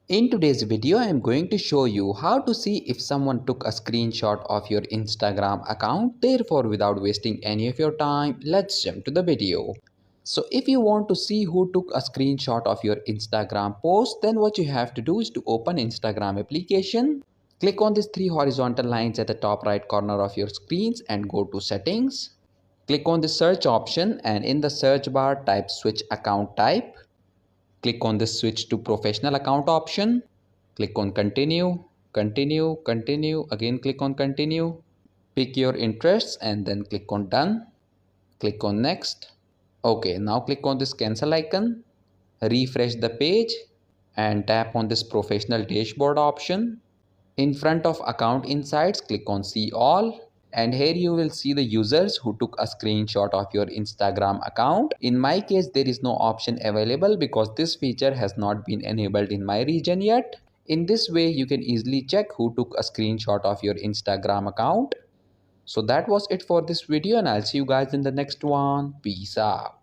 In today's video, I am going to show you how to see if someone took a screenshot of your Instagram account. Therefore, without wasting any of your time, let's jump to the video. So if you want to see who took a screenshot of your Instagram post, then what you have to do is to open Instagram application. Click on these three horizontal lines at the top right corner of your screens and go to settings. Click on the search option and in the search bar type switch account type. Click on the switch to professional account option. Click on continue, continue. Again, click on continue. Pick your interests and then click on done. Click on next. Okay, now click on this cancel icon. Refresh the page and tap on this professional dashboard option. In front of account insights, click on see all. And here you will see the users who took a screenshot of your Instagram account. In my case, there is no option available because this feature has not been enabled in my region yet. In this way, you can easily check who took a screenshot of your Instagram account. So that was it for this video and I'll see you guys in the next one. Peace out.